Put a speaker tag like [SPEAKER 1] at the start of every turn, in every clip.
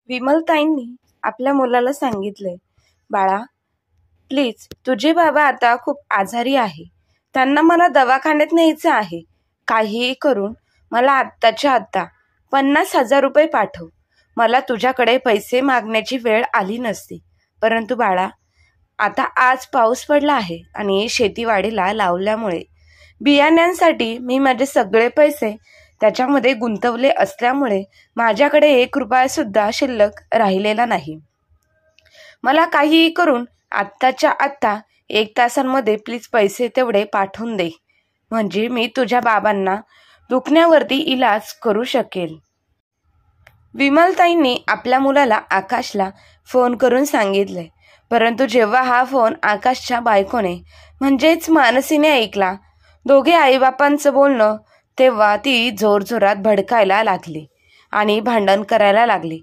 [SPEAKER 1] विमलताईंनी आपल्या मुलाला सांगितले, बाळा, प्लीज, तुझे बाबा आता खूप आजारी आहे. त्यांना मला दवाखान्यात न्यायचं आहे. काहीही करून मला आत्ताच्या आत्ता 50,000 रुपये पाठव. मला तुझ्याकडे पैसे मागण्याची वेळ आली नसती. परंतु बाळा, आता आज पाऊस पडला आहे आणि शेतीवाडीला लावल्यामुळे बियाण्यांसाठी मी माझे सगळे पैसे त्याच्यामध्ये गुंतवले असल्यामुळे माझ्याकडे 1 रुपया सुद्धा शिल्लक राहिलेला नाही. मला काहीही करून आत्ताच्या आत्ता 1 तासांमध्ये प्लीज पैसे तेवढे पाठवून दे, म्हणजे मी तुझ्या बाबांना दुखण्यावरती इलाज करू शकेल. विमलताईंनी आपल्या मुलाला आकाशला फोन करून सांगितले. परंतु जेव्हा हा फोन आकाशच्या बायकोने म्हणजेच मानसीने ऐकला, दोघे आईबापांचं बोलणं, तेव्हा ती जोरजोरात भडकायला लागली आणि भांडण करायला लागली.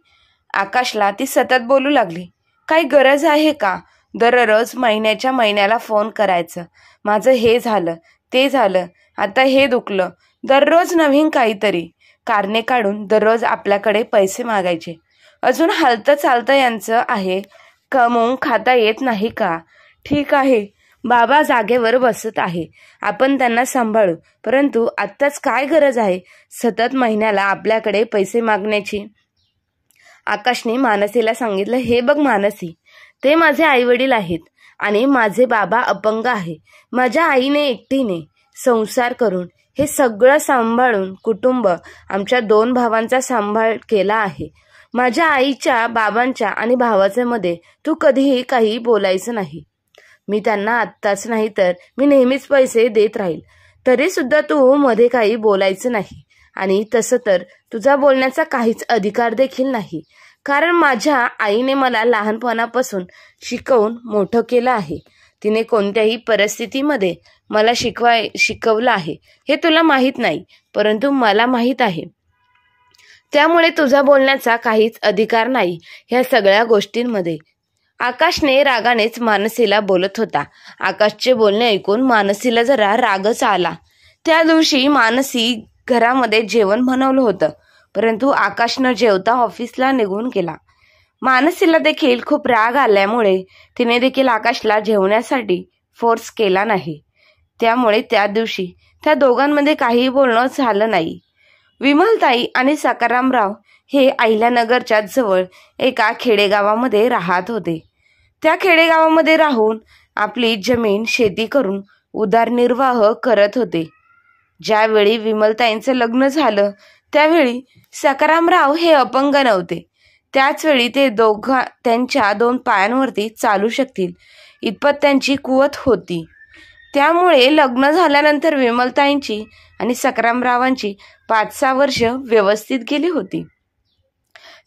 [SPEAKER 1] आकाशला ती सतत बोलू लागली, काही गरज आहे का दररोज महिन्याच्या महिन्याला फोन करायचं? माझं हे झालं, ते झालं, आता हे दुखलं, दररोज नवीन काहीतरी कारणे काढून दररोज आपल्याकडे पैसे मागायचे. अजून हालतं चालतं यांचं आहे, कमवून खाता येत नाही का? ठीक आहे, बाबा जागेवर बसत आहे, आपण त्यांना सांभाळू, परंतु आत्ताच काय गरज आहे सतत महिन्याला आपल्याकडे पैसे मागण्याची? आकाशने मानसीला सांगितलं, हे बघ मानसी, ते माझे आईवडील आहेत आणि माझे बाबा अपंग आहे. माझ्या आईने एकटीने संसार करून हे सगळं सांभाळून कुटुंब आमच्या 2 भावांचा सांभाळ केला आहे. माझ्या आईच्या, बाबांच्या आणि भावाच्या मध्ये तू कधीही काही बोलायचं नाही. मी त्यांना आत्ताच नाही तर मी नेहमीच पैसे देत राहील, तरी सुद्धा तू मध्ये काही बोलायचं नाही. आणि तसं तर तुझा बोलण्याचा काहीच अधिकार देखील नाही, कारण माझ्या आईने मला लहानपणापासून शिकवून मोठं केलं आहे. तिने कोणत्याही परिस्थितीमध्ये मला शिकवलं आहे. हे तुला माहीत नाही, परंतु मला माहीत आहे. त्यामुळे तुझा बोलण्याचा काहीच अधिकार नाही ह्या सगळ्या गोष्टींमध्ये. आकाशने रागानेच मानसीला बोलत होता. आकाशचे बोलणे ऐकून मानसीला जरा रागच आला. त्या दिवशी मानसी घरामध्ये जेवण बनवलं होतं, परंतु आकाश न जेवता ऑफिसला निघून गेला. मानसीला देखील खूप राग आल्यामुळे तिने देखील आकाशला जेवण्यासाठी फोर्स केला नाही. त्यामुळे त्या दिवशी त्या दोघांमध्ये काही बोलणं झालं नाही. विमलताई आणि सकारामराव हे अहिल्यानगरच्या जवळ एका खेडेगावामध्ये राहत होते. त्या खेडेगावामध्ये राहून आपली जमीन शेती करून उदरनिर्वाह करत होते. ज्यावेळी विमलताईंचं लग्न झालं त्यावेळी सकारामराव हे अपंग नव्हते. त्याचवेळी ते त्यांच्या 2 पायांवरती चालू शकतील इतपत त्यांची कुवत होती. त्यामुळे लग्न झाल्यानंतर विमलताईंची आणि सकारामरावांची 5-6 वर्ष व्यवस्थित गेली होती.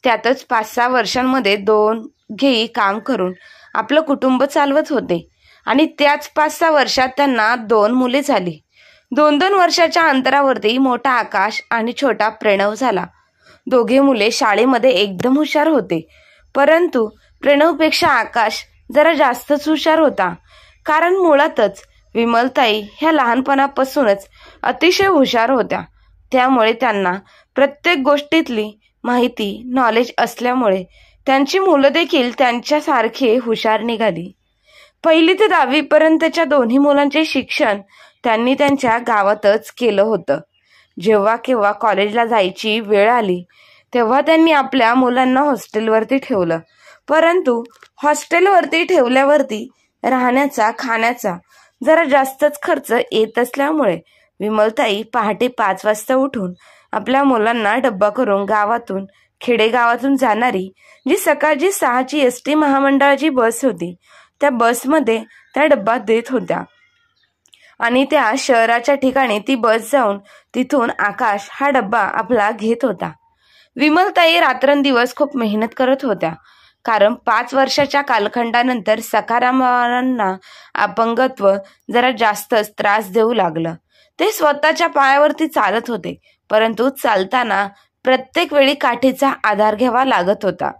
[SPEAKER 1] त्यातच 5-6 वर्षांमध्ये दोघेही काम करून आपलं कुटुंब चालवत होते आणि त्याच 5-6 वर्षात त्यांना 2 मुले झाली. 2-2 वर्षाच्या अंतरावरती मोठा आकाश आणि छोटा प्रणव झाला. दोघे मुले शाळेमध्ये एकदम हुशार होते, परंतु प्रणवपेक्षा आकाश जरा जास्तच हुशार होता, कारण मुळातच विमलताई ह्या लहानपणापासूनच अतिशय हुशार होत्या. त्यामुळे त्यांना प्रत्येक गोष्टीतली माहिती, नॉलेज असल्यामुळे त्यांची मुलं देखील त्यांच्यासारखे हुशार निघाली. 1ली ते 10वी पर्यंतच्या दोन्ही मुलांचे शिक्षण त्यांनी त्यांच्या गावातच केलं होतं. जेव्हा केव्हा कॉलेजला जायची वेळ आली तेव्हा त्यांनी आपल्या मुलांना हॉस्टेलवरती ठेवलं. परंतु हॉस्टेलवरती ठेवल्यावरती राहण्याचा, खाण्याचा जरा जास्तच खर्च येत असल्यामुळे विमलताई पहाटे 5 वाजता उठून आपल्या मुलांना डब्बा करून गावातून, खेडेगावातून जाणारी जी सकाळची 6ची SD महामंडळाची बस होती, त्या बसमध्ये त्या डब्बा देत होत्या आणि त्या शहराच्या ठिकाणी ती बस जाऊन तिथून आकाश हा डब्बा आपला घेत होता. विमलताई रात्रंदिवस खूप मेहनत करत होत्या, कारण 5 वर्षाच्या कालखंडानंतर सकारामांना अपंगत्व जरा जास्तच त्रास देऊ लागलं. ते स्वतःच्या पायावरती चालत होते, परंतु चालताना प्रत्येक वेळी काठीचा आधार घ्यावा लागत होता.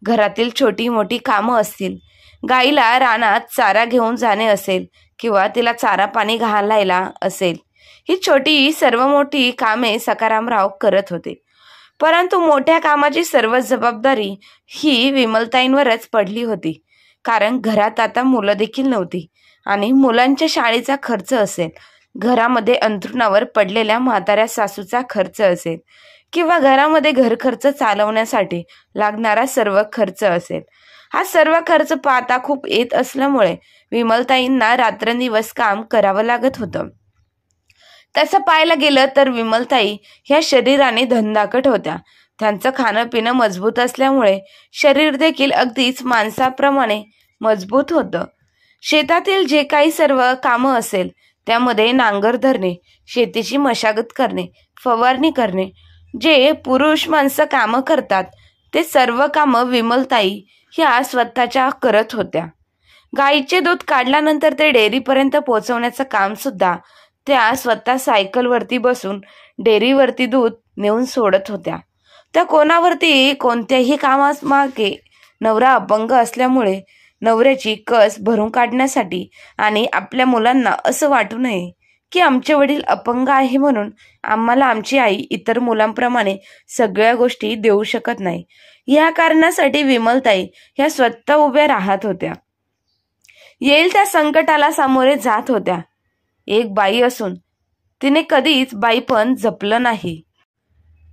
[SPEAKER 1] घरातील छोटी मोठी कामं असतील, गाईला रानात चारा घेऊन जाणे असेल किंवा तिला चारा पाणी घालायला असेल, ही छोटी सर्व मोठी कामे सकारामराव करत होते. परंतु मोठ्या कामाची सर्व जबाबदारी ही विमलताईंवरच पडली होती. कारण घरात आता मुलं देखील नव्हती आणि मुलांच्या शाळेचा खर्च असेल, घरामध्ये अंथरुणावर पडलेल्या म्हाताऱ्या सासूचा खर्च असेल किंवा घरामध्ये घर खर्च चालवण्यासाठी लागणारा सर्व खर्च असेल, हा सर्व खर्च पाहता खूप येत असल्यामुळे विमलताईंना रात्रंदिवस काम करावं लागत होतं. तसं पाहायला गेलं तर विमलताई ह्या शरीराने धंदाकट होत्या. त्यांचं खाणं पिणं मजबूत असल्यामुळे शरीर देखील अगदीच माणसाप्रमाणे मजबूत होतं. शेतातील जे काही सर्व कामं असेल त्यामध्ये नांगर धरणे, शेतीची मशागत करणे, फवारणी करणे, जे पुरुष माणसं कामं करतात ते सर्व कामं विमलताई ह्या स्वतःच्या करत होत्या. गाईचे दूध काढल्यानंतर ते डेअरीपर्यंत पोहोचवण्याचं काम सुद्धा त्या स्वतः सायकलवरती बसून डेअरीवरती दूध नेऊन सोडत होत्या. त्या कोणावरती कोणत्याही कामामागे नवरा अपंग असल्यामुळे नवऱ्याची कस भरून काढण्यासाठी आणि आपल्या मुलांना असं वाटू नये की आमचे वडील अपंग आहे म्हणून आम्हाला आमची आई इतर मुलांप्रमाणे सगळ्या गोष्टी देऊ शकत नाही, या कारणासाठी विमलताई ह्या स्वतः उभ्या राहत होत्या. येईल त्या संकटाला सामोरे जात होत्या. एक बाई असून तिने कधीच बाईपण जपलं नाही.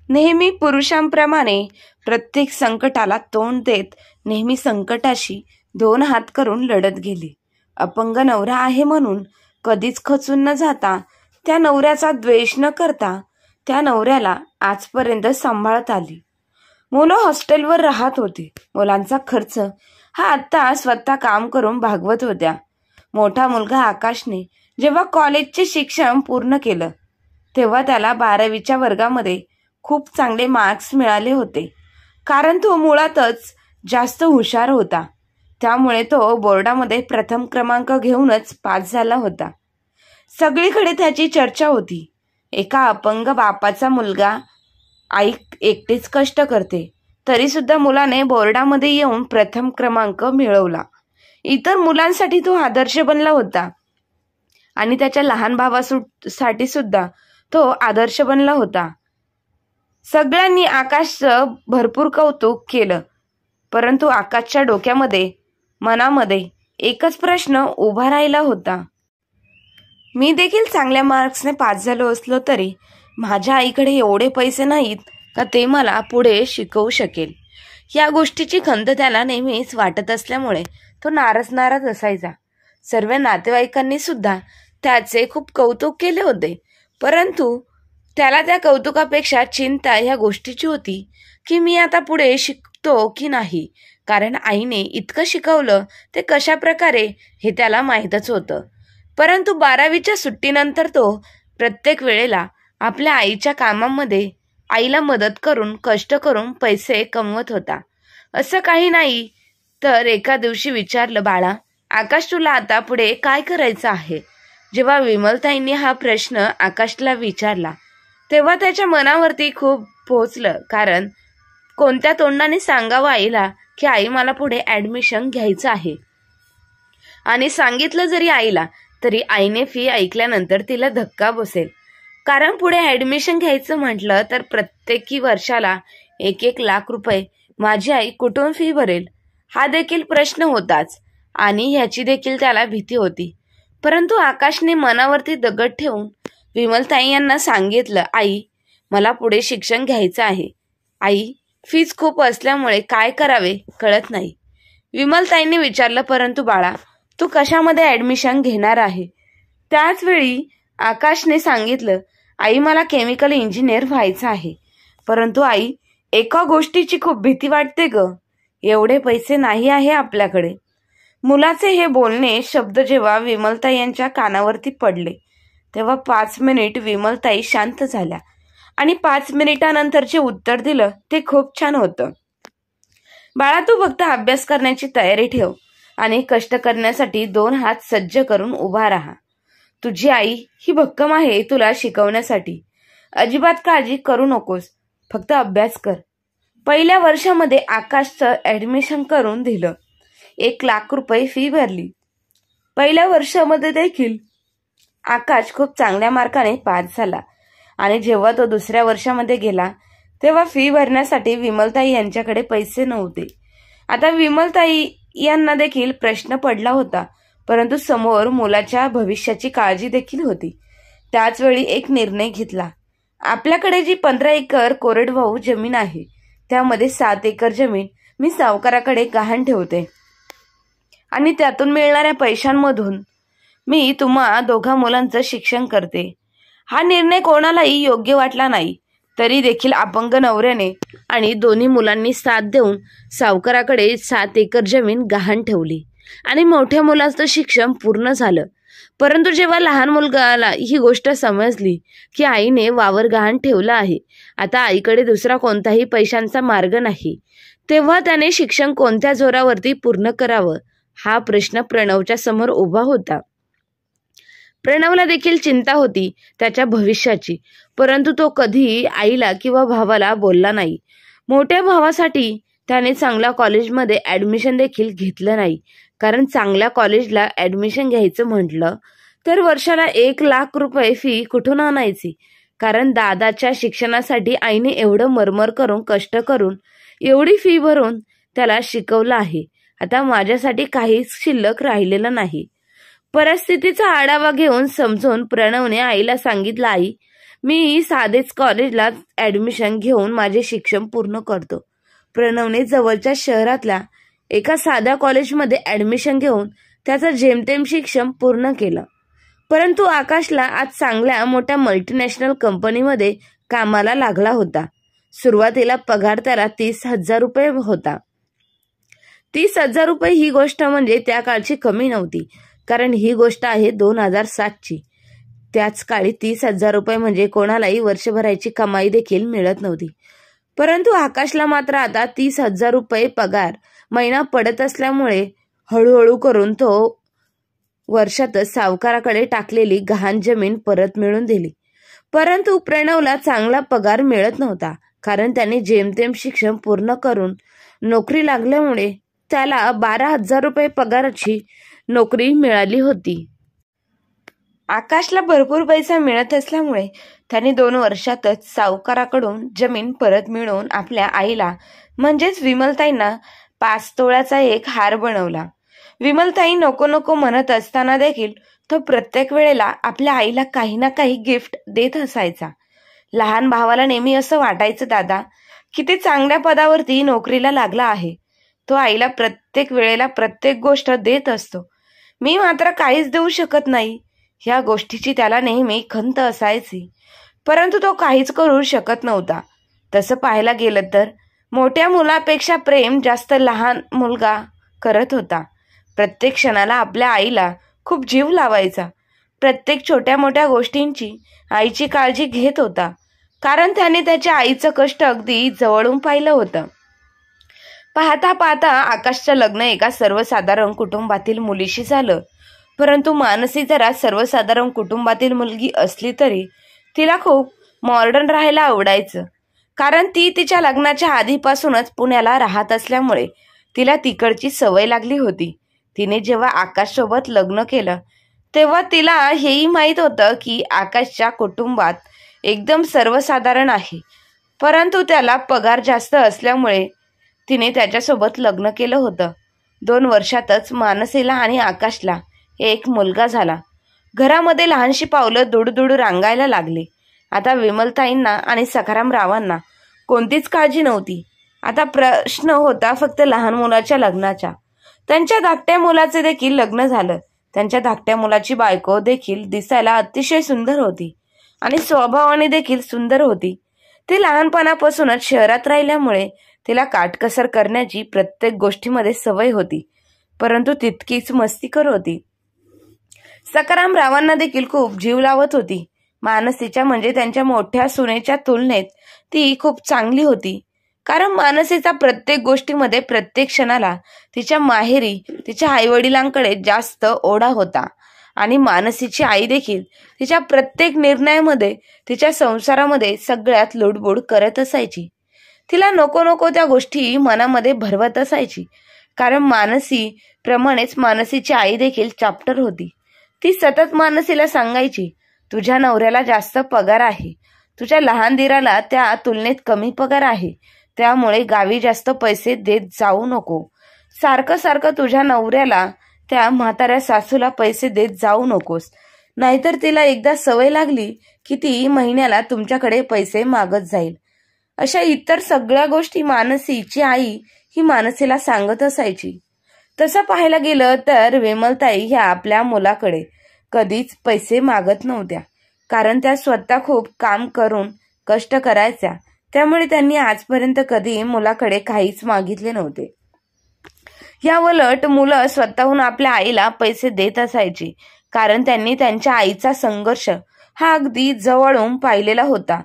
[SPEAKER 1] नेहमी पुरुषांप्रमाणे प्रत्येक संकटाला तोंड देत नेहमी संकटाशी 2 हात करून लढत गेली. अपंग नवरा आहे म्हणून कधीच खचून न जाता, त्या नवऱ्याचा द्वेष न करता त्या नवऱ्याला आजपर्यंत सांभाळत आली. मुलं हॉस्टेलवर राहत होती. मुलांचा खर्च हा आत्ता स्वतः काम करून भागवत होत्या. मोठा मुलगा आकाशने जेव्हा कॉलेजचे शिक्षण पूर्ण केलं तेव्हा त्याला 12वीच्या वर्गामध्ये खूप चांगले मार्क्स मिळाले होते. कारण तो मुळातच जास्त हुशार होता. त्यामुळे तो बोर्डामध्ये प्रथम क्रमांक घेऊनच पास झाला होता. सगळीकडे त्याची चर्चा होती. एका अपंग बापाचा मुलगा, आई एकटीच कष्ट करते, तरी सुद्धा मुलाने बोर्डामध्ये येऊन प्रथम क्रमांक मिळवला. इतर मुलांसाठी तो आदर्श बनला होता आणि त्याच्या लहान भावासाठी सुद्धा तो आदर्श बनला होता. सगळ्यांनी आकाशचं भरपूर कौतुक केलं, परंतु आकाशच्या डोक्यामध्ये मनामध्ये एकच प्रश्न उभा राहिला होता. मी देखील चांगल्या मार्क्सने पास झालो असलो तरी माझ्या आईकडे एवढे पैसे नाहीत का ते मला पुढे शिकवू शकेल. या गोष्टीची खंत त्याला नेहमीच वाटत असल्यामुळे तो नाराज असायचा. सर्व नातेवाईकांनी सुद्धा त्याचे खूप कौतुक केले होते, परंतु त्याला त्या कौतुकापेक्षा चिंता ह्या गोष्टीची होती की मी आता पुढे शिकतो की नाही. कारण आईने इतकं शिकवलं ते कशा प्रकारे हे त्याला माहीतच होतं. परंतु 12वीच्या सुट्टीनंतर तो प्रत्येक वेळेला आपल्या आईच्या कामामध्ये आईला मदत करून कष्ट करून पैसे कमवत होता. असं काही नाही तर एका दिवशी विचारलं, बाळा आकाश तुला आता पुढे काय करायचं आहे? जेव्हा विमलताईंनी हा प्रश्न आकाशला विचारला तेव्हा त्याच्या मनावरती खूप पोहोचलं. कारण कोणत्या तोंडाने सांगावं आईला की आई मला पुढे ॲडमिशन घ्यायचं आहे. आणि सांगितलं जरी आईला तरी आईने फी ऐकल्यानंतर तिला धक्का बसेल. कारण पुढे ॲडमिशन घ्यायचं म्हटलं तर प्रत्येकी वर्षाला 1-1 लाख रुपये माझी आई कुठून फी भरेल हा देखील प्रश्न होताच आणि ह्याची देखील त्याला भीती होती. परंतु आकाशने मनावरती दगड ठेवून विमलताई यांना सांगितलं, आई मला पुढे शिक्षण घ्यायचं आहे. आई फीज खूप असल्यामुळे काय करावे कळत नाही. विमलताईंनी विचारलं, परंतु बाळा तू कशामध्ये ॲडमिशन घेणार आहे? त्याच वेळी आकाशने सांगितलं, आई मला केमिकल इंजिनियर व्हायचं आहे. परंतु आई एका गोष्टीची खूप भीती वाटते ग, एवढे पैसे नाही आहे आपल्याकडे. मुलाचे हे बोलणे शब्द जेव्हा विमलताई यांच्या कानावरती पडले तेव्हा 5 मिनिट विमलताई शांत झाल्या आणि 5 मिनिटानंतर जे उत्तर दिलं ते खूप छान होतं. बाळा तू फक्त अभ्यास करण्याची तयारी ठेव आणि कष्ट करण्यासाठी 2 हात सज्ज करून उभा राहा. तुझी आई ही भक्कम आहे तुला शिकवण्यासाठी. अजिबात काळजी करू नकोस, फक्त अभ्यास कर. पहिल्या वर्षामध्ये आकाशचं ॲडमिशन करून दिलं. 1 लाख रुपये फी भरली. पहिल्या वर्षामध्ये देखील आकाश खूप चांगल्या मार्काने पास झाला आणि जेव्हा तो दुसऱ्या वर्षामध्ये गेला तेव्हा फी भरण्यासाठी विमलताई यांच्याकडे पैसे नव्हते. आता विमलताई यांना देखील प्रश्न पडला होता, परंतु समोर मुलाच्या भविष्याची काळजी देखील होती. त्याच वेळी एक निर्णय घेतला. आपल्याकडे जी 15 एकर कोरडवाहू जमीन आहे त्यामध्ये 7 एकर जमीन मी सावकाराकडे गहाण ठेवते आणि त्यातून मिळणाऱ्या पैशांमधून मी तुम्हा दोघा मुलांचं शिक्षण करते. हा निर्णय कोणालाही योग्य वाटला नाही, तरी देखील अपंग नवऱ्याने आणि दोन्ही मुलांनी साथ देऊन सावकाराकडे 7 एकर जमीन गहाण ठेवली आणि मोठ्या मुलाचं शिक्षण पूर्ण झालं. परंतु जेव्हा लहान मुलगाला ही गोष्ट समजली की आईने वावर गहाण ठेवला आहे, आता आईकडे दुसरा कोणताही पैशांचा मार्ग नाही, तेव्हा त्याने शिक्षण कोणत्या जोरावरती पूर्ण करावं हा प्रश्न प्रणवच्या समोर उभा होता. प्रणवला देखील चिंता होती त्याच्या भविष्याची, परंतु तो कधी आईला किंवा भावाला बोलला नाही. मोठ्या भावासाठी त्याने चांगल्या कॉलेजमध्ये ॲडमिशन देखील घेतलं नाही, कारण चांगल्या कॉलेजला ॲडमिशन घ्यायचं म्हटलं तर वर्षाला 1 लाख रुपये फी कुठून आणायची, कारण दादाच्या शिक्षणासाठी आईने एवढं मरमर करून कष्ट करून एवढी फी भरून त्याला शिकवलं आहे. आता माझ्यासाठी काहीच शिल्लक राहिलेलं नाही. परिस्थितीचा आढावा घेऊन समजून प्रणवने आईला सांगितलं, आई मी साधेच कॉलेजला ॲडमिशन घेऊन माझे शिक्षण पूर्ण करतो. प्रणवने जवळच्या शहरातल्या एका साध्या कॉलेजमध्ये ॲडमिशन घेऊन त्याचं जेमतेम शिक्षण पूर्ण केलं. परंतु आकाशला आज चांगल्या मोठ्या मल्टीनॅशनल कंपनीमध्ये कामाला लागला होता. सुरुवातीला पगार त्याला 30,000 रुपये होता. 30,000 रुपये ही गोष्ट म्हणजे त्या काळची कमी नव्हती, कारण ही गोष्ट आहे 2007ची. त्याच काळी 30,000 रुपये म्हणजे कोणालाही वर्षभराची कमाई देखील मिळत नव्हती. परंतु आकाशला मात्र आता 30,000 रुपये पगार महिना पडत असल्यामुळे हळूहळू करून तो वर्षातच सावकाराकडे टाकलेली गहाण जमीन परत मिळवून दिली. परंतु प्रणवला चांगला पगार मिळत नव्हता, कारण त्याने जेमतेम शिक्षण पूर्ण करून नोकरी लागल्यामुळे त्याला 12,000 रुपये पगाराची नोकरी मिळाली होती. आकाशला भरपूर पैसा मिळत असल्यामुळे त्याने 2 वर्षातच सावकाराकडून जमीन परत मिळवून आपल्या आईला म्हणजेच विमलताईंना 5 तोळ्याचा एक हार बनवला. विमलताई नको नको म्हणत असताना देखील तो प्रत्येक वेळेला आपल्या आईला काही ना काही गिफ्ट देत असायचा. लहान भावाला नेहमी असं वाटायचं दादा की ते चांगल्या पदावरती नोकरीला लागला आहे, तो आईला प्रत्येक वेळेला प्रत्येक गोष्ट देत असतो, मी मात्र काहीच देऊ शकत नाही. ह्या गोष्टीची त्याला नेहमी खंत असायची, परंतु तो काहीच करू शकत नव्हता. तसं पाहायला गेलं तर मोठ्या मुलापेक्षा प्रेम जास्त लहान मुलगा करत होता. प्रत्येक क्षणाला आपल्या आईला खूप जीव लावायचा. प्रत्येक छोट्या मोठ्या गोष्टींची आईची काळजी घेत होता, कारण त्याने त्याच्या आईचं कष्ट अगदी जवळून पाहिलं होतं. पाहता पाहता आकाशचं लग्न एका सर्वसाधारण कुटुंबातील मुलीशी झालं. परंतु मानसी जरा सर्वसाधारण कुटुंबातील मुलगी असली तरी तिला खूप मॉडर्न राहायला आवडायचं, कारण ती तिच्या लग्नाच्या आधीपासूनच पुण्याला राहत असल्यामुळे तिला तिकडची सवय लागली होती. तिने जेव्हा आकाशसोबत लग्न केलं तेव्हा तिला हेही माहीत होतं की आकाशच्या कुटुंबात एकदम सर्वसाधारण आहे, परंतु त्याला पगार जास्त असल्यामुळे तिने त्याच्यासोबत लग्न केलं होतं. 2 वर्षातच मानसीला आणि आकाशला एक मुलगा झाला. घरामध्ये लहानशी पावलं दुडदुड रांगायला लागली. आता विमलताईंना आणि सखाराम रावांना कोणतीच काळजी नव्हती. आता प्रश्न होता फक्त लहान मुलाच्या लग्नाचा. त्यांच्या धाकट्या मुलाचे देखील लग्न झालं. त्यांच्या धाकट्या मुलाची बायको देखील दिसायला अतिशय सुंदर होती आणि स्वभावाने देखील सुंदर होती. ती लहानपणापासूनच शहरात राहिल्यामुळे तिला काटकसर करण्याची प्रत्येक गोष्टीमध्ये सवय होती, परंतु तितकीच मस्तीखोर होती. सखाराम रावांना देखील खूप जीव लावत होती. मानसीच्या म्हणजे त्यांच्या मोठ्या सुनेच्या तुलनेत ती खूप चांगली होती, कारण मानसीचा प्रत्येक गोष्टीमध्ये प्रत्येक क्षणाला तिच्या माहेरी तिच्या आईवडिलांकडे जास्त ओढा होता आणि मानसीची आई देखील तिच्या प्रत्येक निर्णयामध्ये तिच्या संसारामध्ये सगळ्यात लुडबुड करत असायची. तिला नको नको त्या गोष्टी मनामध्ये भरवत असायची, कारण मानसी प्रमाणेच मानसीची आई देखील चाप्टर होती. ती सतत मानसीला सांगायची, तुझ्या नवऱ्याला जास्त पगार आहे, तुझ्या लहान दिराला त्या तुलनेत कमी पगार आहे, त्यामुळे गावी जास्त पैसे देत जाऊ नको. सारखं सारखं तुझ्या नवऱ्याला, त्या म्हाताऱ्या सासूला पैसे देत जाऊ नकोस, नाहीतर तिला एकदा सवय लागली की ती महिन्याला तुमच्याकडे पैसे मागत जाईल. अशा इतर सगळ्या गोष्टी मानसीची आई ही मानसीला सांगत असायची. तसं पाहायला गेलं तर विमलताई ह्या आपल्या मुलाकडे कधीच पैसे मागत नव्हत्या, कारण त्या स्वतः खूप काम करून कष्ट करायच्या. त्यामुळे त्यांनी आजपर्यंत कधी मुलाकडे काहीच मागितले नव्हते. या उलट मुलं स्वतःहून आपल्या आईला पैसे देत असायची, कारण त्यांनी त्यांच्या आईचा संघर्ष हा अगदी जवळून पाहिलेला होता.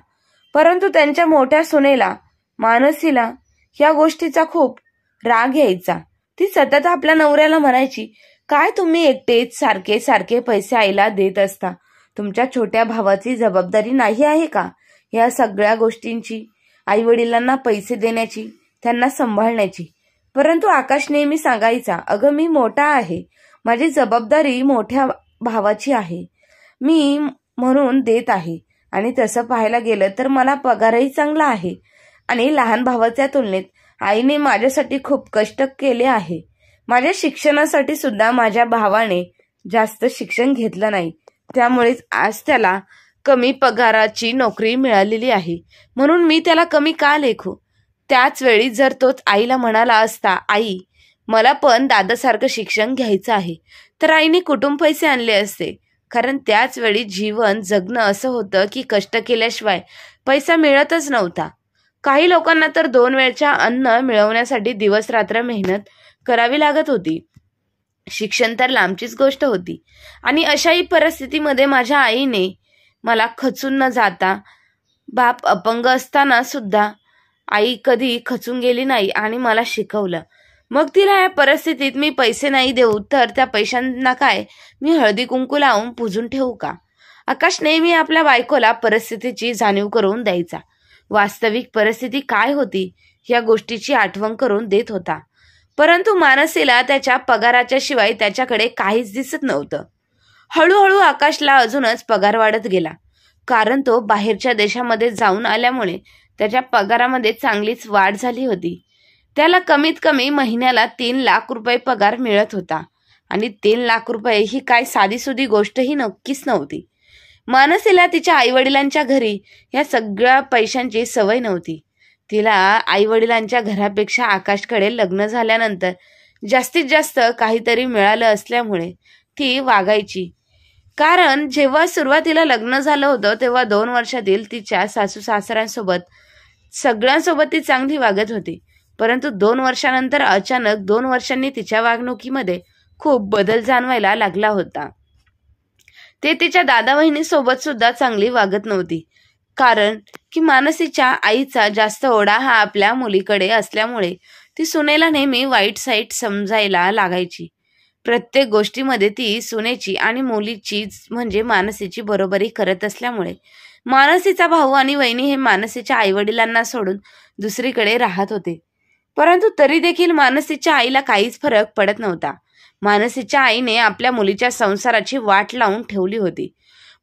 [SPEAKER 1] परंतु त्यांच्या मोठ्या सुनेला मानसीला या गोष्टीचा खूप राग यायचा. ती सतत आपल्या नवऱ्याला म्हणायची, काय तुम्ही एकटेच सारखे सारखे पैसे आईला देत असता? तुमच्या छोट्या भावाची जबाबदारी नाही आहे का या सगळ्या गोष्टींची, आई वडिलांना पैसे देण्याची, त्यांना सांभाळण्याची? परंतु आकाश नेहमी सांगायचा, अगं मी मोठा आहे, माझी जबाबदारी मोठ्या भावाची आहे, मी म्हणून देत आहे. आणि तसं पाहायला गेलं तर मला पगारही चांगला आहे, आणि लहान भावाच्या तुलनेत आईने माझ्यासाठी खूप कष्ट केले आहे. माझ्या शिक्षणासाठी सुद्धा माझ्या भावाने जास्त शिक्षण घेतलं नाही, त्यामुळेच आज त्याला कमी पगाराची नोकरी मिळालेली आहे, म्हणून मी त्याला कमी का लेखू? त्याच वेळी जर तोच आईला म्हणाला असता, आई मला पण दादासारखं शिक्षण घ्यायचं आहे, तर आईने कुठून पैसे आणले असते? कारण त्याच वेळी जीवन जगणं असं होतं की कष्ट केल्याशिवाय पैसा मिळतच नव्हता. काही लोकांना तर 2 वेळच्या अन्न मिळवण्यासाठी दिवस रात्र मेहनत करावी लागत होती. शिक्षण तर लांबचीच गोष्ट होती. आणि अशाही परिस्थितीमध्ये माझ्या आईने मला खचून न जाता, बाप अपंग असताना सुद्धा आई कधी खचून गेली नाही आणि मला शिकवलं. मग तिला या परिस्थितीत मी पैसे नाही देऊ तर त्या पैशांना काय मी हळदी कुंकू लावून पूजून ठेवू का? आकाश नेहमी आपल्या बायकोला परिस्थितीची जाणीव करून द्यायचा. वास्तविक परिस्थिती काय होती या गोष्टीची आठवण करून देत होता. परंतु मानसीला त्याच्या पगाराच्या शिवाय त्याच्याकडे काहीच दिसत नव्हतं. हळूहळू आकाशला अजूनच पगार वाढत गेला, कारण तो बाहेरच्या देशामध्ये जाऊन आल्यामुळे त्याच्या पगारामध्ये चांगलीच वाढ झाली होती. त्याला कमीत कमी महिन्याला 3 लाख रुपये पगार मिळत होता, आणि 3 लाख रुपये ही काय साधीसुधी गोष्ट ही नक्कीच नव्हती. मानसीला तिच्या आईवडिलांच्या घरी या सगळ्या पैशांची सवय नव्हती. तिला आईवडिलांच्या घरापेक्षा आकाशकडे लग्न झाल्यानंतर जास्तीत जास्त काहीतरी मिळालं असल्यामुळे ती वागायची. कारण जेव्हा सुरुवातीला लग्न झालं होतं तेव्हा 2 वर्षातील तिच्या सासू सासऱ्यांसोबत सगळ्यांसोबत ती चांगली वागत होती. परंतु 2 वर्षानंतर अचानक 2 वर्षांनी तिच्या वागणुकीमध्ये खूप बदल जाणवायला लागला होता. ते तिच्या दादा बहिणीसोबत सुद्धा चांगली वागत नव्हती, कारण की मानसीच्या आईचा जास्त ओढा हा आपल्या मुलीकडे असल्यामुळे ती सुनेला नेहमी वाईट साईट समजायला लागायची. प्रत्येक गोष्टीमध्ये ती सुनेची आणि मुलीची म्हणजे मानसीची बरोबरी करत असल्यामुळे मानसीचा भाऊ आणि वहिनी हे मानसीच्या आईवडिलांना सोडून दुसरीकडे राहत होते. परंतु तरी देखील मानसीच्या आईला काहीच फरक पडत नव्हता. मानसीच्या आईने आपल्या मुलीच्या संसाराची वाट लावून ठेवली होती.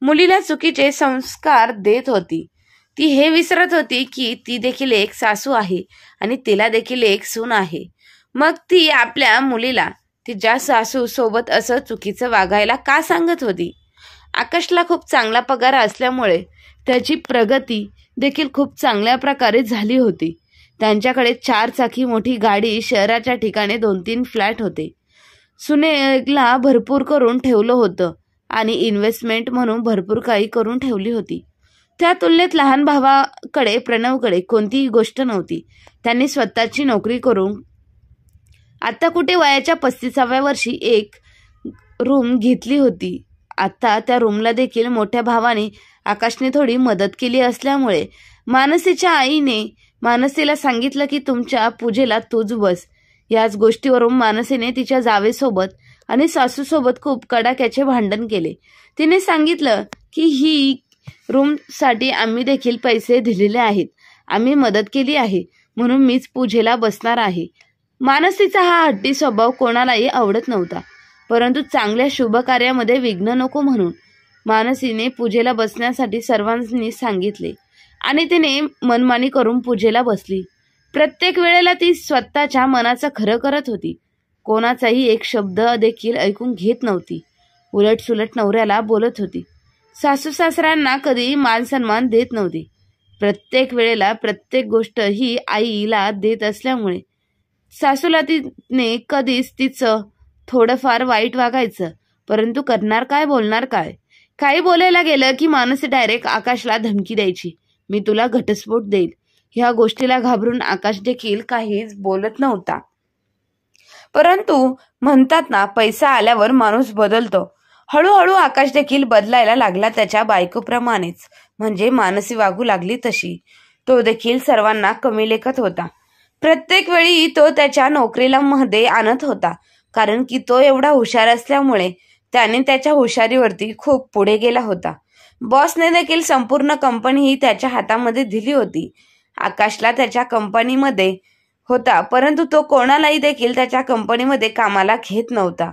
[SPEAKER 1] मुलीला चुकीचे संस्कार देत होती. ती हे विसरत होती की ती देखील एक सासू आहे आणि तिला देखील एक सून आहे. मग ती आपल्या मुलीला तिच्या सासू सोबत असं चुकीचं वागायला का सांगत होती? आकाशला खूप चांगला पगार असल्यामुळे त्याची प्रगती देखील खूप चांगल्या प्रकारे झाली होती. त्यांच्याकडे 4 चाकी मोठी गाडी, शहराच्या ठिकाणी 2-3 फ्लॅट होते. सुनेला भरपूर करून ठेवलं होतं आणि इन्व्हेस्टमेंट म्हणून भरपूर काही करून ठेवली होती. त्या तुलनेत लहान भावाकडे प्रणवकडे कोणतीही गोष्ट नव्हती. त्यांनी स्वतःची नोकरी करून आता कुठे वयाच्या 35व्या वर्षी एक रूम घेतली होती. आता त्या रूमला देखील मोठ्या भावाने आकाशने थोडी मदत केली असल्यामुळे मानसीच्या आईने मानसीला सांगितलं की तुमच्या पूजेला तूच बस. याच गोष्टीवरून मानसीने तिच्या जावेसोबत आणि सासूसोबत खूप कडाक्याचे भांडण केले. तिने सांगितलं की ही रूमसाठी आम्ही देखील पैसे दिलेले आहेत, आम्ही मदत केली आहे, म्हणून मीच पूजेला बसणार आहे. मानसीचा हा हट्टी स्वभाव कोणालाही आवडत नव्हता, परंतु चांगल्या शुभ कार्यामध्ये विघ्न नको म्हणून मानसीने पूजेला बसण्यासाठी सर्वांनी सांगितले. आणि तिने मनमानी करून पूजेला बसली. प्रत्येक वेळेला ती स्वतःच्या मनाचं खरं करत होती. कोणाचाही एक शब्द देखील ऐकून घेत नव्हती. उलटसुलट नवऱ्याला बोलत होती. सासू सासऱ्यांना कधी मान सन्मान देत नव्हती. प्रत्येक वेळेला प्रत्येक गोष्ट ही आईला देत असल्यामुळे सासूला तिने कधीच तिचं थोडंफार वाईट वागायचं. परंतु करणार काय, बोलणार काय? काही बोलायला गेलं की मानसी डायरेक्ट आकाशला धमकी द्यायची, मी तुला घटस्फोट देईल. ह्या गोष्टीला घाबरून आकाश देखील काहीच बोलत नव्हता. परंतु म्हणतात ना, पैसा आल्यावर माणूस बदलतो. हळूहळू आकाश देखील बदलायला लागला त्याच्या बायकोप्रमाणेच, म्हणजे मानसी वागू लागली तशी. तो देखील सर्वांना कमी लेखत होता. प्रत्येक वेळी तो त्याच्या नोकरीला मध्ये आणत होता, कारण की तो एवढा हुशार असल्यामुळे त्याने त्याच्या हुशारीवरती खूप पुढे गेला होता. बॉसने देखील संपूर्ण कंपनी ही त्याच्या हातामध्ये दिली होती. आकाशला त्याच्या कंपनीमध्ये होता, परंतु तो कोणालाही देखील त्याच्या कंपनीमध्ये कामाला घेत नव्हता.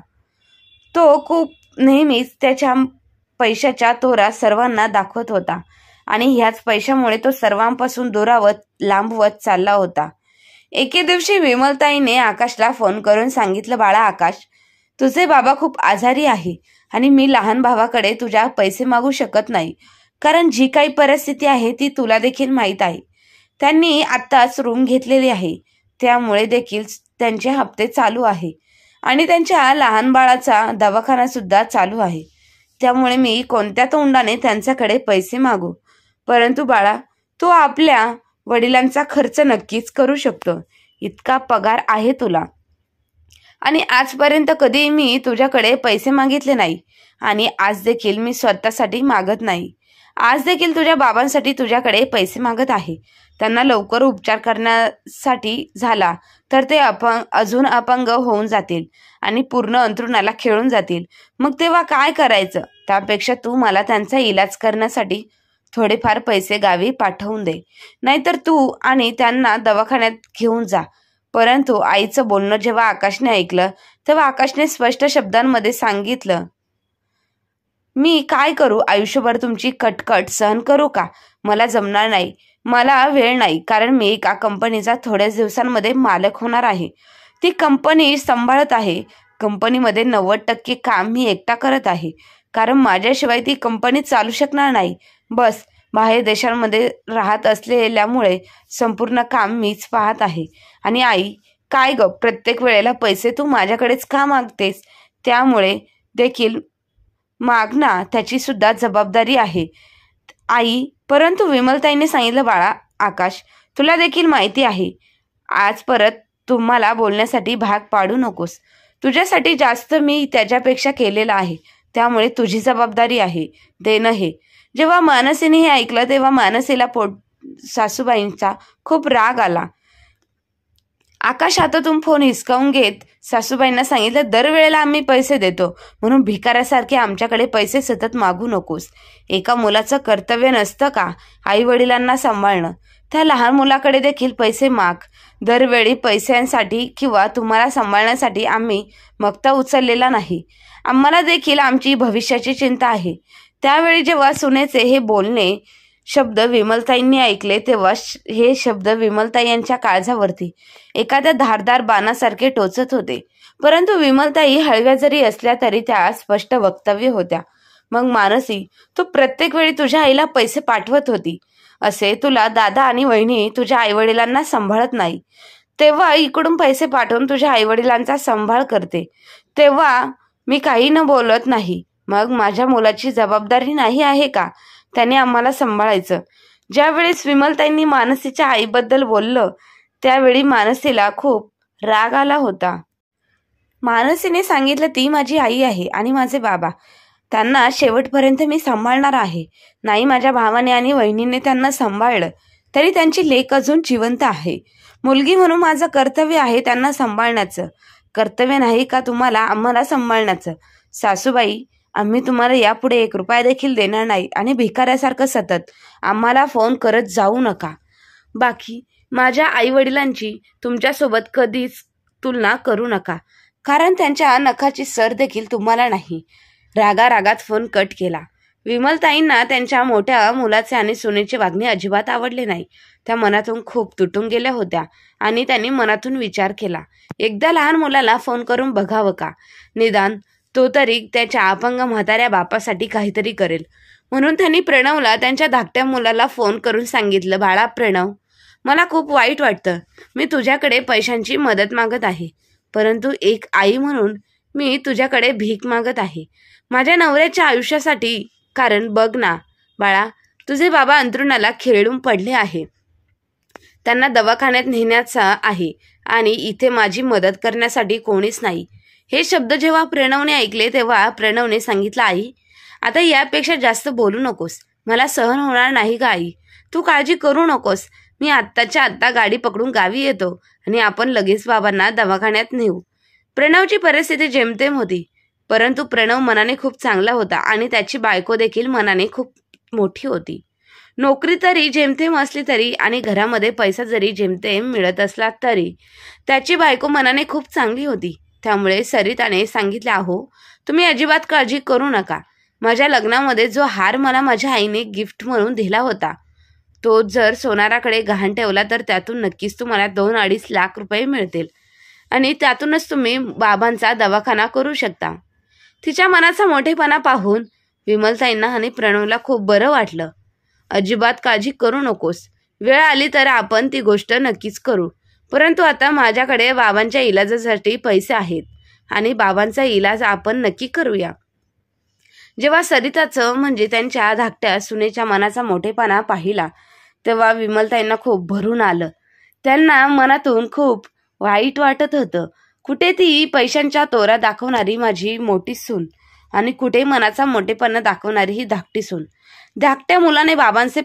[SPEAKER 1] तो खूप नेहमीच त्याच्या पैशाच्या तोरा सर्वांना दाखवत होता आणि ह्याच पैशामुळे तो सर्वांपासून दुरावत लांबवत चालला होता. एके दिवशी विमलताईने आकाशला फोन करून सांगितलं, बाळा आकाश, तुझे बाबा खूप आजारी आहे आणि मी लहान भावाकडे तुझ्या पैसे मागू शकत नाही, कारण जी काही परिस्थिती आहे ती तुला देखील माहीत आहे. त्यांनी आत्ताच रूम घेतलेली आहे, त्यामुळे देखील त्यांचे हप्ते चालू आहे आणि त्यांच्या लहान बाळाचा दवाखाना सुद्धा चालू आहे. त्यामुळे मी कोणत्या तोंडाने त्यांच्याकडे पैसे मागू? परंतु बाळा, तो आपल्या वडिलांचा खर्च नक्कीच करू शकतो. इतका पगार आहे तुला आणि आजपर्यंत कधी मी तुझ्याकडे पैसे मागितले नाही आणि आज देखील मी स्वतःसाठी मागत नाही. आज देखील तुझ्या बाबांसाठी तुझ्याकडे पैसे मागत आहे. त्यांना लवकर उपचार करण्यासाठी झाला तर ते अजून अपंग होऊन जातील आणि पूर्ण अंथरुणाला खेळून जातील. मग तेव्हा काय करायचं? त्यापेक्षा तू मला त्यांचा इलाज करण्यासाठी थोडेफार पैसे गावी पाठवून दे, नाहीतर तू आणि त्यांना दवाखान्यात घेऊन जा. परंतु आईचं बोलणं जेव्हा आकाशने ऐकलं तेव्हा आकाशने स्पष्ट शब्दांमध्ये सांगितलं, मी काय करू? आयुष्यभर तुमची कटकट सहन करू का? मला जमणार नाही. मला वेळ नाही, कारण मी एका कंपनीचा थोड्याच दिवसांमध्ये मालक होणार आहे. ती कंपनी सांभाळत आहे. कंपनीमध्ये 90% काम मी एकटा करत आहे, कारण माझ्याशिवाय ती कंपनी चालू शकणार नाही. बस बाहेर देशांमध्ये राहत असलेल्यामुळे संपूर्ण काम मीच पाहत आहे. आणि आई, काय ग, प्रत्येक वेळेला पैसे तू माझ्याकडेच का मागतेस? त्यामुळे देखील माग ना, त्याची सुद्धा जबाबदारी आहे आई. परंतु विमलताईने सांगितलं, बाळा आकाश, तुला देखील माहिती आहे, आज परत तुम्हाला बोलण्यासाठी भाग पाडू नकोस. तुझ्यासाठी जास्त मी त्याच्यापेक्षा केलेलं आहे, त्यामुळे तुझी जबाबदारी आहे देणं हे. जेव्हा मानसीने हे ऐकलं तेव्हा मानसीला सासूबाईंचा खूप राग आला. आकाश हातातून फोन हिसकावून घेत सासूबाईंना सांगितलं, दरवेळेला आम्ही पैसे देतो म्हणून भिकाऱ्यासारखे आमच्याकडे पैसे सतत मागू नकोस. एका मुलाचं कर्तव्य नसतं का आई वडिलांना सांभाळणं? त्या लहान मुलाकडे देखील पैसे माग. दरवेळी पैशांसाठी किंवा तुम्हाला सांभाळण्यासाठी आम्ही मक्ता उचललेला नाही. आम्हाला देखील आमची भविष्याची चिंता आहे. त्यावेळी जेव्हा सुनेचे हे बोलणे शब्द विमलताईंनी ऐकले तेव्हा हे शब्द विमलताई यांच्या काळजावरती एखाद्या धारदार बाणासारखे टोचत होते. परंतु विमलताई हळव्या जरी असल्या तरी त्या स्पष्ट वक्तव्य होत्या. मग मानसी, तू प्रत्येक वेळी तुझ्या आईला पैसे पाठवत होती असे, तुला दादा आणि वहिनी तुझ्या आईवडिलांना सांभाळत नाही, तेव्हा इकडून पैसे पाठवून तुझ्या आईवडिलांचा सांभाळ करते, तेव्हा मी काही न बोलत नाही. मग माझ्या मुलाची जबाबदारी नाही आहे का त्याने आम्हाला सांभाळायचं? ज्यावेळेस विमलताईंनी मानसीच्या आईबद्दल बोललं त्यावेळी मानसीला खूप राग आला होता. मानसीने सांगितलं, ती माझी आई आहे आणि माझे बाबा, त्यांना शेवटपर्यंत मी सांभाळणार आहे. नाही माझ्या भावाने आणि वहिनीने त्यांना सांभाळलं तरी त्यांची लेक अजून जिवंत आहे. मुलगी म्हणून माझं कर्तव्य आहे त्यांना सांभाळण्याचं. कर्तव्य नाही का तुम्हाला आम्हाला सांभाळण्याचं? सासूबाई, आम्ही तुम्हाला यापुढे 1 रुपया देखील देणार नाही आणि भिकाऱ्यासारखं सतत आम्हाला फोन करत जाऊ नका. बाकी माझ्या आईवडिलांची तुमच्यासोबत कधीच तुलना करू नका, कारण त्यांच्या नखाची सर देखील तुम्हाला नाही. रागारागात फोन कट केला. विमलताईंना त्यांच्या मोठ्या मुलाचे आणि सुनेचे वागणे अजिबात आवडले नाही. त्या मनातून खूप तुटून गेल्या होत्या आणि त्यांनी मनातून विचार केला, एकदा लहान मुलाला फोन करून बघावं का, निदान तो तरी त्याच्या अपंग म्हाताऱ्या बापासाठी काहीतरी करेल. म्हणून त्यांनी प्रणवला त्यांच्या धाकट्या मुलाला फोन करून सांगितलं, बाळा प्रणव, मला खूप वाईट वाटतं. मी तुझ्याकडे पैशांची मदत मागत आहे, परंतु एक आई म्हणून मी तुझ्याकडे भीक मागत आहे माझ्या नवऱ्याच्या आयुष्यासाठी. कारण बघ ना बाळा, तुझे बाबा अंथरुणाला खिळून पडले आहे, त्यांना दवाखान्यात नेण्याचा आहे आणि इथे माझी मदत करण्यासाठी कोणीच नाही. हे शब्द जेव्हा प्रणवने ऐकले तेव्हा प्रणवने सांगितलं, आई आता यापेक्षा जास्त बोलू नकोस, मला सहन होणार नाही का आई, तू काळजी करू नकोस, मी आत्ताच्या आत्ता गाडी पकडून गावी येतो आणि आपण लगेच बाबांना दवाखान्यात नेऊ. प्रणवची परिस्थिती जेमतेम होती, परंतु प्रणव मनाने खूप चांगला होता आणि त्याची बायको देखील मनाने खूप मोठी होती. नोकरी तरी जेमतेम असली तरी आणि घरामध्ये पैसा जरी जेमतेम मिळत असला तरी त्याची बायको मनाने खूप चांगली होती. त्यामुळे सरिताने सांगितले, अहो तुम्ही अजिबात काळजी करू नका, माझ्या लग्नामध्ये जो हार मला माझ्या आईने गिफ्ट म्हणून दिला होता तो जर सोनाराकडे गहाण ठेवला तर त्यातून नक्कीच तुम्हाला 2-2.5 लाख रुपये मिळतील आणि त्यातूनच तुम्ही बाबांचा दवाखाना करू शकता. तिच्या मनाचा मोठेपणा पाहून विमलताईंना आणि प्रणवला खूप बरं वाटलं. अजिबात काळजी करू नकोस, वेळ आली तर आपण ती गोष्ट नक्कीच करू, परंतु आता माझ्याकडे बाबांच्या इलाजासाठी पैसे आहेत आणि बाबांचा इलाज आपण नक्की करूया. जेव्हा सरिताचं म्हणजे त्यांच्या धाकट्या सुनेच्या मनाचा मोठेपणा पाहिला तेव्हा विमलताईंना खूप भरून आलं. त्यांना मनातून खूप वाईट वाटत होतं. कुठे ती पैशांच्या तोरा दाखवणारी माझी मोठी सून आणि कुठे मनाचा मोठेपणा दाखवणारी ही धाकटी सून. धाकट्या मुलाने बाबांचे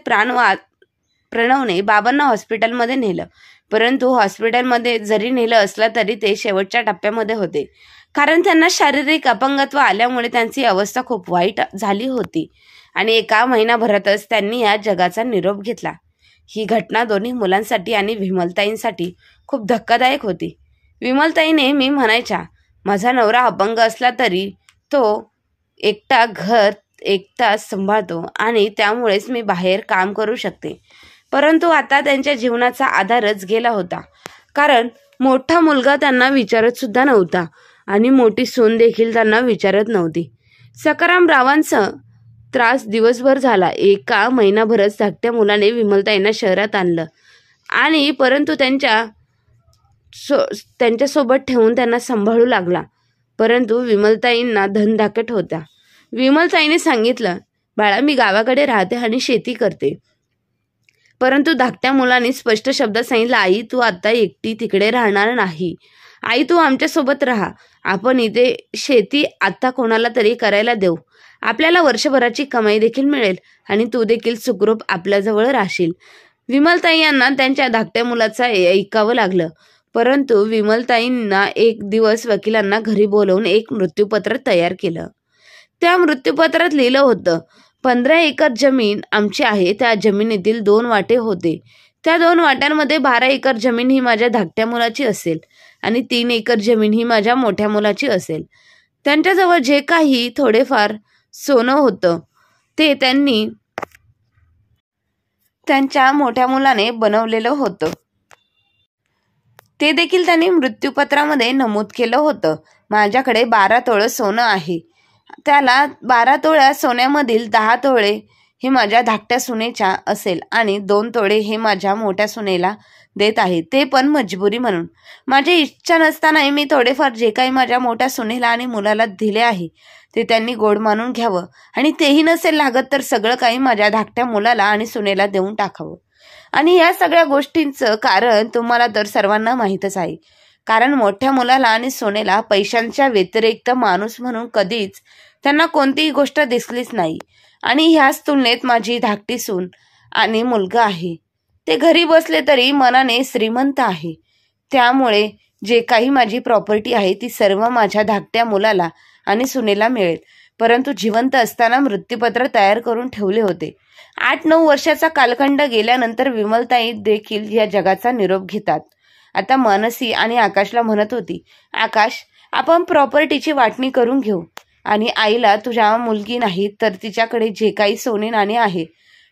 [SPEAKER 1] प्रणवने बाबांना हॉस्पिटलमध्ये नेलं, परंतु हॉस्पिटलमध्ये जरी नेलं असलं तरी ते शेवटच्या टप्प्यामध्ये होते, कारण त्यांना शारीरिक अपंगत्व आल्यामुळे त्यांची अवस्था खूप वाईट झाली होती आणि एका महिनाभरातच त्यांनी या जगाचा निरोप घेतला. ही घटना दोन्ही मुलांसाठी आणि विमलताईंसाठी खूप धक्कादायक होती. विमलताई नेहमी म्हणायच्या, माझा नवरा अपंग असला तरी तो एकटा घर एकटा सांभाळतो आणि त्यामुळेच मी बाहेर काम करू शकते. परंतु आता त्यांच्या जीवनाचा आधारच गेला होता, कारण मोठा मुलगा त्यांना विचारत सुद्धा नव्हता आणि मोठी सून देखील त्यांना विचारत नव्हती. सखाराम रावांचा त्रास दिवसभर झाला. एका महिनाभरच धाकट्या मुलाने विमलताईंना शहरात आणलं आणि परंतु त्यांच्यासोबत ठेवून त्यांना सांभाळू लागला. परंतु विमलताईंना धनधाकट होत्या. विमलताईने सांगितलं, बाळा मी गावाकडे राहते आणि शेती करते. परंतु धाकट्या मुलाने स्पष्ट शब्दात सांगितलं, आई तू आता एकटी तिकडे राहणार नाही, आई तू आमच्यासोबत राहा, आपण इथे शेती आता कोणाला तरी करायला देऊ, आपल्याला वर्षभराची कमाई देखील मिळेल आणि तू देखील सुखरूप आपल्याजवळ राहशील. विमलताई यांना त्यांच्या धाकट्या मुलाचं ऐकावं लागलं. परंतु विमलताईंना एक दिवस वकिलांना घरी बोलवून एक मृत्यूपत्र तयार केलं. त्या मृत्यूपत्रात लिहिलं होतं, 15 एकर जमीन आमची आहे, त्या जमिनीतील 2 वाटे होते, त्या 2 वाट्यांमध्ये 12 एकर जमीन ही माझ्या धाकट्या मुलाची असेल आणि 3 एकर जमीन ही माझ्या मोठ्या मुलाची असेल. त्यांच्याजवळ जे काही थोडेफार सोनं होतं ते त्यांनी त्यांच्या मोठ्या मुलाने बनवलेलं होतं. ते देखील त्यांनी मृत्यूपत्रामध्ये नमूद केलं होतं. माझ्याकडे 12 तोळे सोनं आहे, त्याला 12 तोळ्या सोन्यामधील 10 तोळे हे माझ्या धाकट्या सुनेच्या असेल आणि 2 तोळे हे माझ्या मोठ्या सुनेला देत आहे, ते पण मजबुरी म्हणून. माझी इच्छा नसतानाही मी थोडेफार जे काही माझ्या मोठ्या सुनेला आणि मुलाला दिले आहे ते त्यांनी गोड मानून घ्यावं आणि तेही नसेल लागत तर सगळं काही माझ्या धाकट्या मुलाला आणि सुनेला देऊन टाकावं. आणि या सगळ्या गोष्टींचं कारण तुम्हाला तर सर्वांना माहीतच आहे, कारण मोठ्या मुलाला आणि सोनेला पैशांच्या व्यतिरिक्त माणूस म्हणून कधीच त्यांना कोणतीही गोष्ट दिसलीच नाही. आणि ह्याच तुलनेत माझी धाकटी सून आणि मुलगा आहे, ते घरी बसले तरी मनाने श्रीमंत आहे. त्यामुळे जे काही माझी प्रॉपर्टी आहे ती सर्व माझ्या धाकट्या मुलाला आणि सुनेला मिळेल. परंतु जिवंत असताना मृत्यूपत्र तयार करून ठेवले होते. 8-9 वर्षाचा कालखंड गेल्यानंतर विमलताई देखील या जगाचा निरोप घेतात. आता मानसी आणि आकाशला म्हणत होती, आकाश आपण प्रॉपर्टीची वाटणी करून घेऊ. आणि आईला तुझ्या मुलगी नाही तर तिच्याकडे जे काही सोने नाणे आहे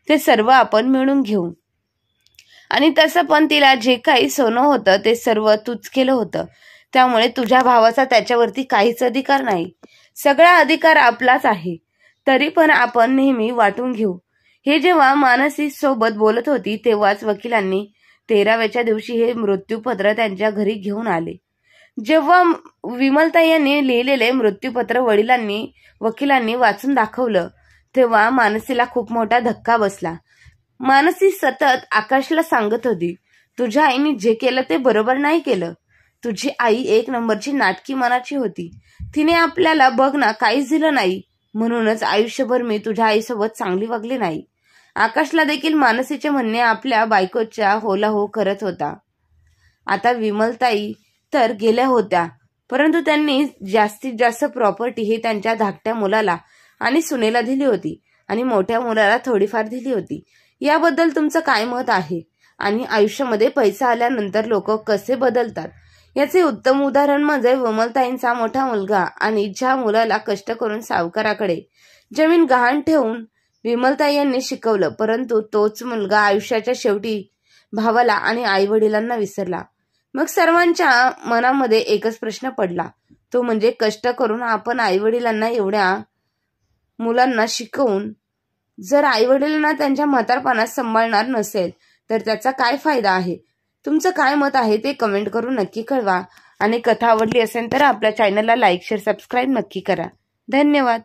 [SPEAKER 1] ते सर्व आपण मिळून घेऊ. आणि तसं पण तिला जे काही सोनं होतं ते सर्व तूच केलं होतं, त्यामुळे तुझ्या भावाचा त्याच्यावरती काहीच अधिकार नाही. सगळा अधिकार आपलाच आहे. तरी पण आपण नेहमी वाटून घेऊ. हे जेव्हा मानसी सोबत बोलत होती तेव्हाच वकिलांनी 13व्या दिवशी हे मृत्यूपत्र त्यांच्या घरी घेऊन आले. जेव्हा विमलताई यांनी लिहिलेले मृत्यूपत्र वकिलांनी वाचून दाखवलं तेव्हा मानसीला खूप मोठा धक्का बसला. मानसी सतत आकाशला सांगत होती, तुझ्या आईने जे केलं ते बरोबर नाही केलं. तुझी आई एक नंबरची नाटकी मनाची होती. तिने आपल्याला बघ ना काहीच दिलं नाही, म्हणूनच आयुष्यभर मी तुझ्या आईसोबत चांगली वागली नाही. आकाशला देखील मानसीचे म्हणणे आपल्या बायकोच्या होला हो करत होता. आता विमलताई तर गेल्या होत्या, परंतु त्यांनी जास्तीत जास्त प्रॉपर्टी ही त्यांच्या धाकट्या मुलाला आणि सुनेला दिली होती आणि मोठ्या मुलाला थोडीफार दिली होती. याबद्दल तुमचं काय मत आहे? आणि आयुष्यामध्ये पैसा आल्यानंतर लोक कसे बदलतात याचे उत्तम उदाहरण म्हणजे विमलताईंचा मोठा मुलगा, आणि ज्या मुलाला कष्ट करून सावकाराकडे जमीन गहाण ठेवून विमलताई यांनी शिकवलं, परंतु तोच मुलगा आयुष्याच्या शेवटी भावाला आणि आई वडिलांना विसरला. मग सर्वांच्या मनामध्ये एकच प्रश्न पडला, तो म्हणजे कष्ट करून आपण आई वडिलांना एवढ्या मुलांना शिकवून जर आई वडिलांना त्यांच्या म्हातारपणात सांभाळणार नसेल तर त्याचा काय फायदा आहे? तुमचं काय मत आहे ते कमेंट करून नक्की कळवा. आणि कथा आवडली असेल तर आपल्या चॅनलला लाईक शेअर सबस्क्राईब नक्की करा. धन्यवाद.